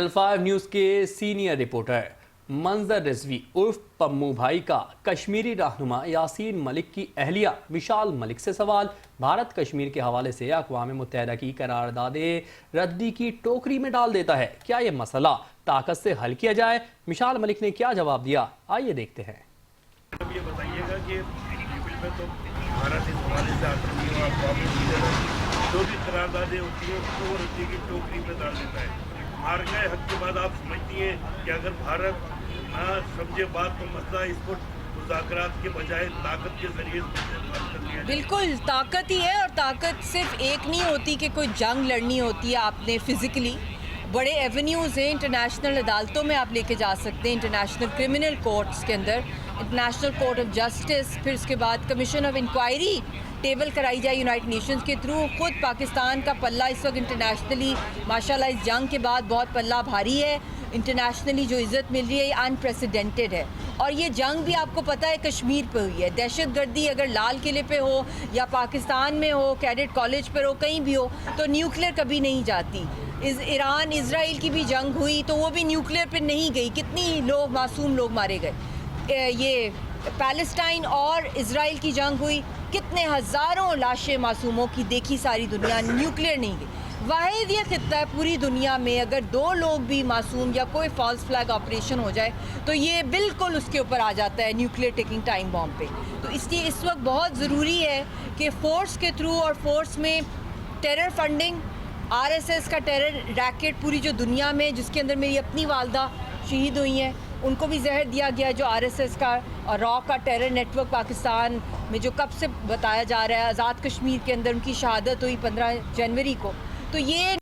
Channel 5 news के senior reporter मंजर रिजवी उर्फ पम्मू भाई का कश्मीरी रहनुमा यासीन मलिक की अहलिया विशाल मलिक से सवाल। भारत कश्मीर के हवाले से अक़वाम मुत्तहिदा की करारदादें रद्दी की टोकरी में डाल देता है। क्या ये मसला ताकत से हल किया जाए? विशाल मलिक ने क्या जवाब दिया, आइए देखते हैं। अब ये बताइएगा कि में तो भारत इस हवाले से आतंकी और अक़वाम मुत्तहिदा जो भी करारदादें होती हैं उसको रद्दी की टोकरी में डाल देता है। हार गए हक के बाद आप समझती हैं कि अगर भारत ना समझे बात तो मसला इसको मुज़ाकरात के बजाय ताकत के जरिए हल कर लिया। बिल्कुल ताकत ही है, और ताकत सिर्फ एक नहीं होती कि कोई जंग लड़नी होती है आपने फिजिकली। बड़े एवेन्यूज़ हैं, इंटरनेशनल अदालतों में आप लेके जा सकते हैं, इंटरनेशनल क्रिमिनल कोर्ट्स के अंदर, इंटरनेशनल कोर्ट ऑफ जस्टिस, फिर उसके बाद कमीशन ऑफ इंक्वायरी टेबल कराई जाए यूनाइटेड नेशंस के थ्रू। ख़ुद पाकिस्तान का पल्ला इस वक्त इंटरनेशनली माशाल्लाह इस जंग के बाद बहुत पल्ला भारी है। इंटरनेशनली जो इज़्ज़त मिल रही है ये अनप्रेसिडेंटेड है। और ये जंग भी आपको पता है कश्मीर पे हुई है। दहशत गर्दी अगर लाल किले पे हो या पाकिस्तान में हो, कैडेट कॉलेज पर हो, कहीं भी हो, तो न्यूक्लियर कभी नहीं जाती। ईरान इसराइल की भी जंग हुई तो वो भी न्यूक्लियर पे नहीं गई। कितनी लोग मासूम लोग मारे गए। ये पैलेस्टाइन और इसराइल की जंग हुई, कितने हज़ारों लाशें मासूमों की देखी सारी दुनिया, न्यूक्लियर नहीं गई। वाहिद ये खित्ता है पूरी दुनिया में अगर दो लोग भी मासूम या कोई फॉल्स फ्लैग ऑपरेशन हो जाए तो ये बिल्कुल उसके ऊपर आ जाता है न्यूक्लियर टेकिंग टाइम बॉम्ब पे। तो इसलिए इस वक्त बहुत ज़रूरी है कि फ़ोर्स के थ्रू, और फोर्स में टेरर फंडिंग, RSS का टेरर रैकेट पूरी जो दुनिया में, जिसके अंदर मेरी अपनी वालदा शहीद हुई हैं, उनको भी जहर दिया गया। जो RSS का और रॉ का टेरर नेटवर्क पाकिस्तान में जो कब से बताया जा रहा है, आज़ाद कश्मीर के अंदर उनकी शहादत हुई 15 जनवरी को। तो ये